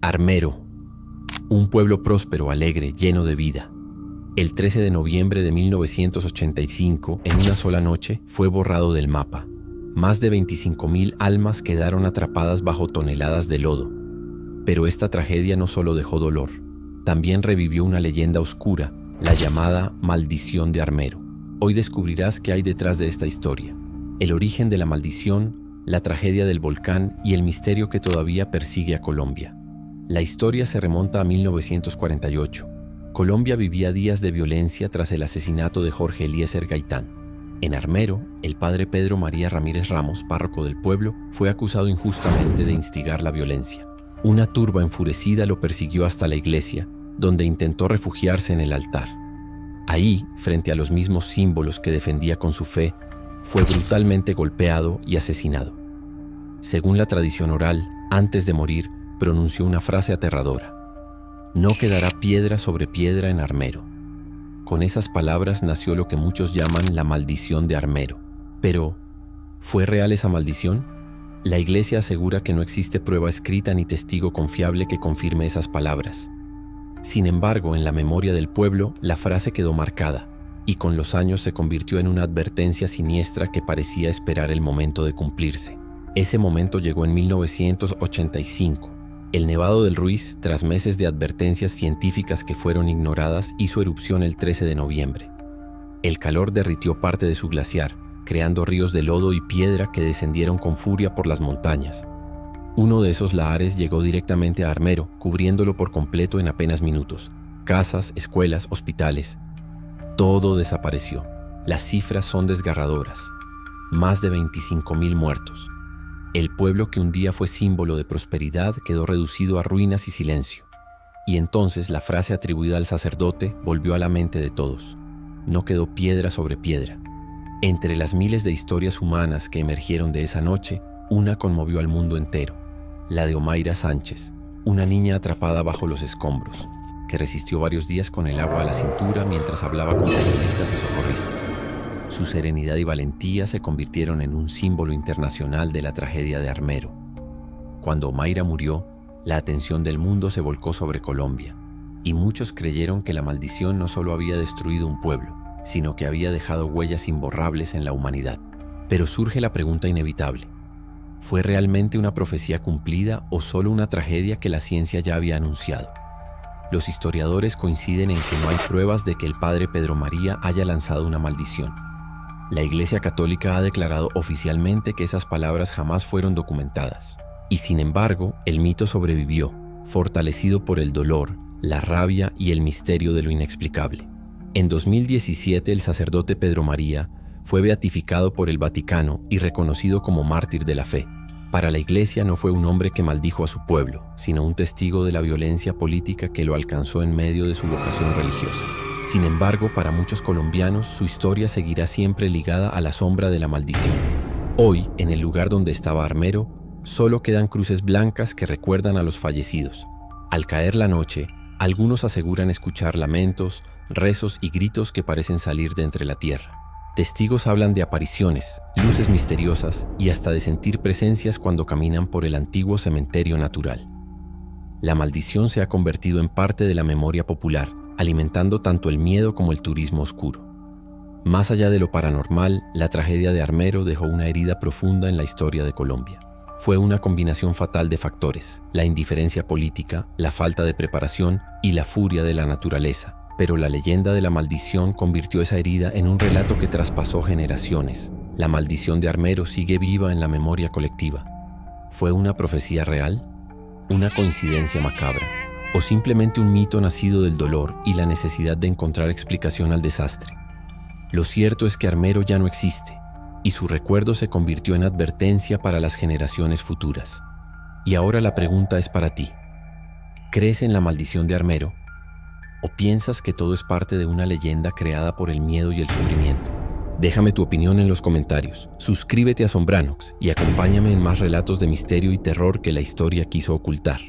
Armero, un pueblo próspero, alegre, lleno de vida. El 13 de noviembre de 1985, en una sola noche, fue borrado del mapa. Más de 25.000 almas quedaron atrapadas bajo toneladas de lodo. Pero esta tragedia no solo dejó dolor, también revivió una leyenda oscura, la llamada Maldición de Armero. Hoy descubrirás qué hay detrás de esta historia, el origen de la maldición, la tragedia del volcán y el misterio que todavía persigue a Colombia. La historia se remonta a 1948. Colombia vivía días de violencia tras el asesinato de Jorge Eliezer Gaitán. En Armero, el padre Pedro María Ramírez Ramos, párroco del pueblo, fue acusado injustamente de instigar la violencia. Una turba enfurecida lo persiguió hasta la iglesia, donde intentó refugiarse en el altar. Ahí, frente a los mismos símbolos que defendía con su fe, fue brutalmente golpeado y asesinado. Según la tradición oral, antes de morir, pronunció una frase aterradora: "No quedará piedra sobre piedra en Armero". Con esas palabras nació lo que muchos llaman la maldición de Armero. Pero, ¿fue real esa maldición? La iglesia asegura que no existe prueba escrita ni testigo confiable que confirme esas palabras. Sin embargo, en la memoria del pueblo, la frase quedó marcada, y con los años se convirtió en una advertencia siniestra que parecía esperar el momento de cumplirse. Ese momento llegó en 1985. El Nevado del Ruiz, tras meses de advertencias científicas que fueron ignoradas, hizo erupción el 13 de noviembre. El calor derritió parte de su glaciar, creando ríos de lodo y piedra que descendieron con furia por las montañas. Uno de esos lahares llegó directamente a Armero, cubriéndolo por completo en apenas minutos. Casas, escuelas, hospitales. Todo desapareció. Las cifras son desgarradoras. Más de 25.000 muertos. El pueblo que un día fue símbolo de prosperidad quedó reducido a ruinas y silencio. Y entonces la frase atribuida al sacerdote volvió a la mente de todos. No quedó piedra sobre piedra. Entre las miles de historias humanas que emergieron de esa noche, una conmovió al mundo entero. La de Omaira Sánchez, una niña atrapada bajo los escombros, que resistió varios días con el agua a la cintura mientras hablaba con periodistas y socorristas. Su serenidad y valentía se convirtieron en un símbolo internacional de la tragedia de Armero. Cuando Omaira murió, la atención del mundo se volcó sobre Colombia, y muchos creyeron que la maldición no solo había destruido un pueblo, sino que había dejado huellas imborrables en la humanidad. Pero surge la pregunta inevitable: ¿fue realmente una profecía cumplida o solo una tragedia que la ciencia ya había anunciado? Los historiadores coinciden en que no hay pruebas de que el padre Pedro María haya lanzado una maldición. La Iglesia Católica ha declarado oficialmente que esas palabras jamás fueron documentadas. Y sin embargo, el mito sobrevivió, fortalecido por el dolor, la rabia y el misterio de lo inexplicable. En 2017, el sacerdote Pedro María fue beatificado por el Vaticano y reconocido como mártir de la fe. Para la Iglesia no fue un hombre que maldijo a su pueblo, sino un testigo de la violencia política que lo alcanzó en medio de su vocación religiosa. Sin embargo, para muchos colombianos, su historia seguirá siempre ligada a la sombra de la maldición. Hoy, en el lugar donde estaba Armero, solo quedan cruces blancas que recuerdan a los fallecidos. Al caer la noche, algunos aseguran escuchar lamentos, rezos y gritos que parecen salir de entre la tierra. Testigos hablan de apariciones, luces misteriosas y hasta de sentir presencias cuando caminan por el antiguo cementerio natural. La maldición se ha convertido en parte de la memoria popular, alimentando tanto el miedo como el turismo oscuro. Más allá de lo paranormal, la tragedia de Armero dejó una herida profunda en la historia de Colombia. Fue una combinación fatal de factores: la indiferencia política, la falta de preparación y la furia de la naturaleza. Pero la leyenda de la maldición convirtió esa herida en un relato que traspasó generaciones. La maldición de Armero sigue viva en la memoria colectiva. ¿Fue una profecía real? ¿Una coincidencia macabra? ¿O simplemente un mito nacido del dolor y la necesidad de encontrar explicación al desastre? Lo cierto es que Armero ya no existe, y su recuerdo se convirtió en advertencia para las generaciones futuras. Y ahora la pregunta es para ti. ¿Crees en la maldición de Armero? ¿O piensas que todo es parte de una leyenda creada por el miedo y el sufrimiento? Déjame tu opinión en los comentarios. Suscríbete a Sombranox y acompáñame en más relatos de misterio y terror que la historia quiso ocultar.